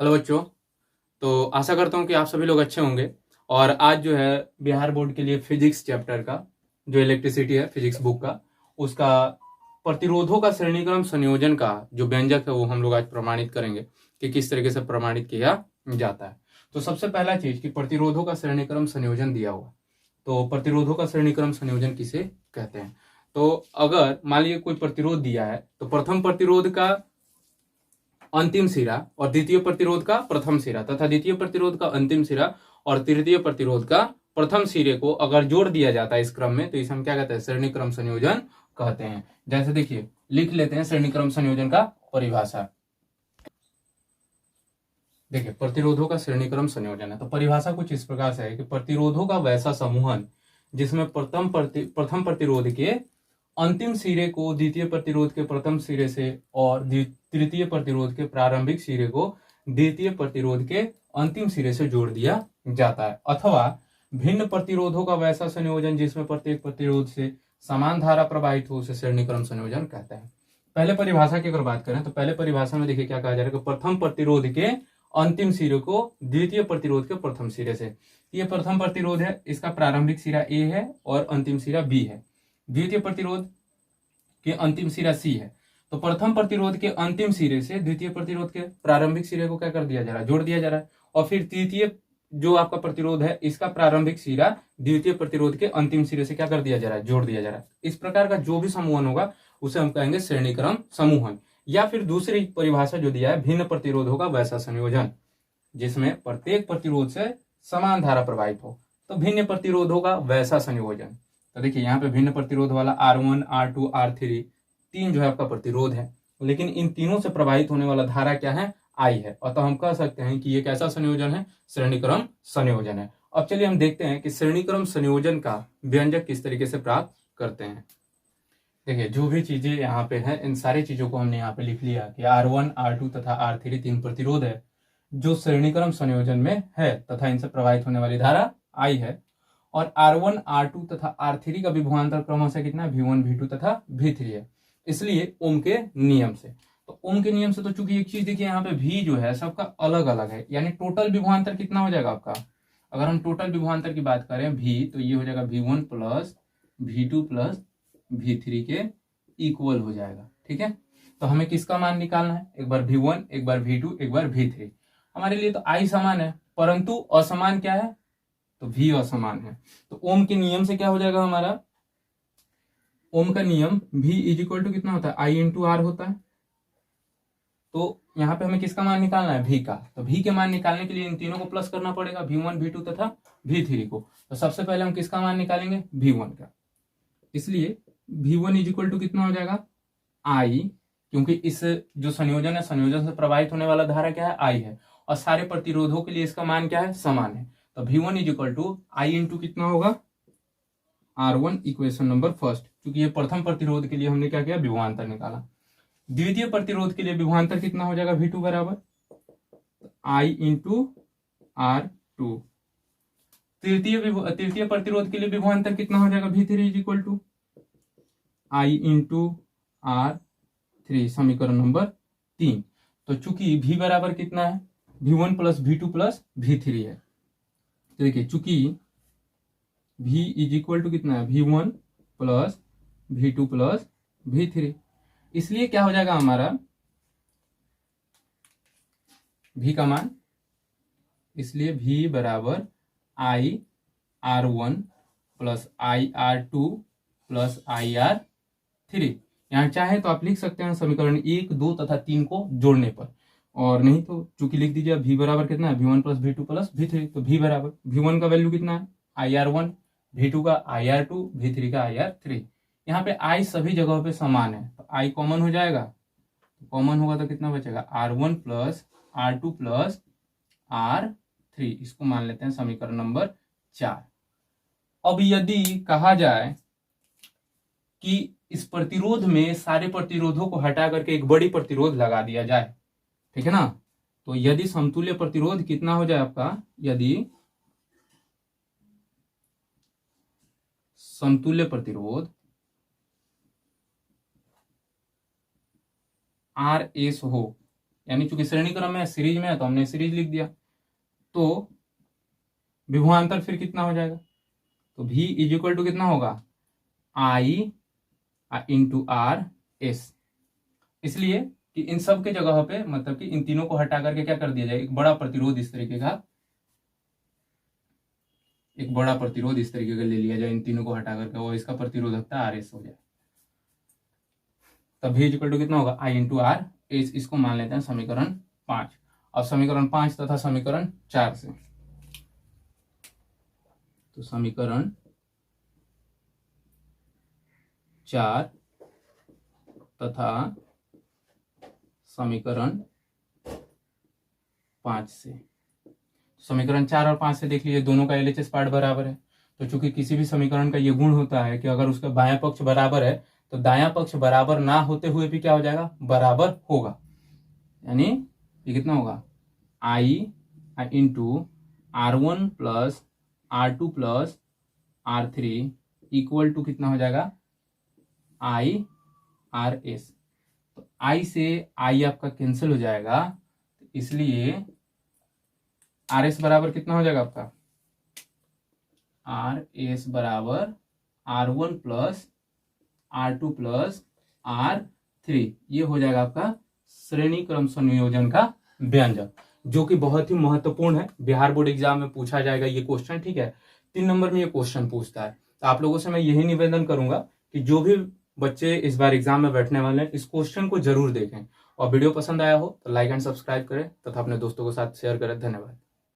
Hello बच्चों। तो आशा करता हूँ कि आप सभी लोग अच्छे होंगे। और आज जो है बिहार बोर्ड के लिए फिजिक्स चैप्टर का जो इलेक्ट्रिसिटी है फिजिक्स बुक का उसका प्रतिरोधों का श्रेणीक्रम संयोजन का जो व्यंजक है वो हम लोग आज प्रमाणित करेंगे कि किस तरीके से प्रमाणित किया जाता है। तो सबसे पहला चीज कि प्रतिरोधों का श्रेणीक्रम संयोजन दिया हुआ। तो प्रतिरोधों का श्रेणीक्रम संयोजन किसे कहते हैं। तो अगर मान लीजिए कोई प्रतिरोध दिया है तो प्रथम प्रतिरोध का अंतिम सिरा और द्वितीय प्रतिरोध का प्रथम सिरा तथा द्वितीय प्रतिरोध का अंतिम सिरा और तृतीय प्रतिरोध का प्रथम सिरे को अगर जोड़ दिया जाता है इस क्रम में तो इसे हम क्या कहते हैं, श्रेणी क्रम संयोजन कहते हैं। जैसे देखिए लिख लेते हैं श्रेणी क्रम संयोजन का परिभाषा। देखिए प्रतिरोधों का श्रेणी क्रम संयोजन है तो परिभाषा कुछ इस प्रकार से है कि प्रतिरोधों का वैसा समूहन जिसमें प्रथम प्रतिरोध के अंतिम सिरे को द्वितीय प्रतिरोध के प्रथम सिरे से और तृतीय प्रतिरोध के प्रारंभिक सिरे को द्वितीय प्रतिरोध के अंतिम सिरे से जोड़ दिया जाता है, अथवा भिन्न प्रतिरोधों का वैसा संयोजन जिसमें प्रत्येक प्रतिरोध से समान धारा प्रवाहित हो उसे श्रेणी क्रम संयोजन कहते हैं। पहले परिभाषा की अगर बात करें तो पहले परिभाषा में देखिए क्या कहा जा रहा है कि प्रथम प्रतिरोध के अंतिम सिरे को द्वितीय प्रतिरोध के प्रथम सिरे से। ये प्रथम प्रतिरोध है, इसका प्रारंभिक सिरा ए है और अंतिम सिरा बी है। द्वितीय प्रतिरोध के अंतिम सिरा सी है। तो प्रथम प्रतिरोध के अंतिम सिरे से द्वितीय प्रतिरोध के प्रारंभिक सिरे को क्या कर दिया जा रहा है, जोड़ दिया जा रहा है। और फिर तृतीय जो आपका प्रतिरोध है इसका प्रारंभिक सिरा द्वितीय प्रतिरोध के अंतिम सिरे से क्या कर दिया जा रहा है, जोड़ दिया जा रहा है। इस प्रकार का जो भी समूहन होगा उसे हम कहेंगे श्रेणीक्रम समूहन। या फिर दूसरी परिभाषा जो दिया है भिन्न प्रतिरोधों का वैसा संयोजन जिसमें प्रत्येक प्रतिरोध से समान धारा प्रवाहित हो, तो भिन्न प्रतिरोधों का वैसा संयोजन। तो देखिए यहाँ पे भिन्न प्रतिरोध वाला R1 R2 R3 तीन जो है आपका प्रतिरोध है, लेकिन इन तीनों से प्रवाहित होने वाला धारा क्या है, I है। अतः हम कह सकते हैं कि ये कैसा संयोजन है, श्रेणीक्रम संयोजन है। अब चलिए हम देखते हैं कि श्रेणीक्रम संयोजन का व्यंजक किस तरीके से प्राप्त करते हैं। देखिए जो भी चीजें यहाँ पे है इन सारी चीजों को हमने यहाँ पे लिख लिया कि R1 R2 तथा R3 तीन प्रतिरोध है जो श्रेणीक्रम संयोजन में है तथा इनसे प्रवाहित होने वाली धारा I है। और R1 R2 तथा R3 का विभवांतर क्रमशः कितना है, V1 V2 तथा V3 है, इसलिए ओम के नियम से। तो ओम के नियम से तो चूंकि एक चीज देखिए यहाँ पे V जो है सबका अलग अलग है, यानी टोटल विभवांतर कितना हो जाएगा आपका। अगर हम टोटल विभवांतर की बात करें V तो ये हो जाएगा V1 plus V2 plus V3 के इक्वल हो जाएगा। ठीक है, तो हमें किसका मान निकालना है, एक बार V1 एक बार V2 एक बार V3। हमारे लिए तो I समान है परंतु असमान क्या है, तो V असमान है। तो ओम के नियम से क्या हो जाएगा हमारा, ओम का नियम V इज इक्वल टू कितना होता है, I इंटू आर होता है। तो यहाँ पे हमें किसका मान निकालना है, V का। तो V के मान निकालने के लिए इन तीनों को प्लस करना पड़ेगा, V1 V2 तथा V3 को। तो सबसे पहले हम किसका मान निकालेंगे, V1 का। इसलिए V1 इज इक्वल टू कितना हो जाएगा, I, क्योंकि इस जो संयोजन है संयोजन से प्रवाहित होने वाला धारा क्या है, I है। और सारे प्रतिरोधों के लिए इसका मान क्या है, समान है। तो V1 is equal to I into कितना होगा, R1 इक्वेशन नंबर फर्स्ट, क्योंकि ये प्रथम प्रतिरोध के लिए हमने क्या किया, विभवांतर निकाला। द्वितीय प्रतिरोध के लिए विभवांतर कितना हो जाएगा, V2 बराबर I इंटू R2। तृतीय प्रतिरोध के लिए विभवांतर कितना हो जाएगा, V3 is equal to I into R3, समीकरण नंबर 3। तो चूंकि V बराबर कितना है, V1 plus V2 plus V3 है। तो देखिए चूंकि V इज इक्वल टू कितना है, V1 plus V2 plus V3, इसलिए क्या हो जाएगा हमारा V का मान, इसलिए V बराबर I R1 plus I R2 plus I R3। यहाँ चाहे तो आप लिख सकते हैं समीकरण 1 2 तथा 3 को जोड़ने पर, और नहीं तो चूंकि लिख दीजिए V बराबर कितना है, V1 plus V2 plus V3। तो V बराबर V1 का वैल्यू कितना है, IR1, V2 का IR2, V3 का IR3। यहाँ पे I सभी जगहों पे समान है तो I कॉमन हो जाएगा। कॉमन होगा तो कितना बचेगा, R1 plus R2 plus R3, इसको मान लेते हैं समीकरण नंबर 4। अब यदि कहा जाए कि इस प्रतिरोध में सारे प्रतिरोधों को हटा करके एक बड़ी प्रतिरोध लगा दिया जाए, ठीक है ना, तो यदि समतुल्य प्रतिरोध कितना हो जाए आपका, यदि समतुल्य प्रतिरोध RS हो, यानी चूंकि श्रेणी क्रम में सीरीज में है तो हमने सीरीज लिख दिया, तो विभवांतर फिर कितना हो जाएगा, तो V इज इक्वल टू कितना होगा, I इंटू आर एस। इसलिए कि इन सब के जगह पे मतलब कि इन तीनों को हटा करके क्या कर दिया जाए, एक बड़ा प्रतिरोध इस तरीके का, एक बड़ा प्रतिरोध इस तरीके का ले लिया जाए, इन तीनों को हटा करके, और इसका प्रतिरोधकता आर एस हो जाए। तब V इक्वल टू कितना होगा, I इंटू आर एस। इसको मान लेते हैं समीकरण 5। अब समीकरण 5 तथा समीकरण 4 से, तो समीकरण 4 तथा समीकरण 5 से, समीकरण 4 और 5 से देख लीजिए दोनों का LHS पार्ट बराबर है। तो चूंकि किसी भी समीकरण का ये गुण होता है कि अगर उसका बायां पक्ष बराबर है तो दायां पक्ष बराबर ना होते हुए भी क्या हो जाएगा, बराबर होगा। यानी ये कितना होगा, I into R1 plus R2 plus R3 equal to कितना हो जाएगा, I RS। तो I से I आपका कैंसिल हो जाएगा, इसलिए RS बराबर कितना हो जाएगा आपका, RS बराबर R1 plus R2 plus R3। ये हो जाएगा आपका श्रेणी क्रम संयोजन का व्यंजक, जो कि बहुत ही महत्वपूर्ण है। बिहार बोर्ड एग्जाम में पूछा जाएगा ये क्वेश्चन, ठीक है, 3 नंबर में ये क्वेश्चन पूछता है। तो आप लोगों से मैं यही निवेदन करूंगा कि जो भी बच्चे इस बार एग्जाम में बैठने वाले हैं इस क्वेश्चन को जरूर देखें, और वीडियो पसंद आया हो तो लाइक एंड सब्सक्राइब करें तथा अपने दोस्तों के साथ शेयर करें। धन्यवाद।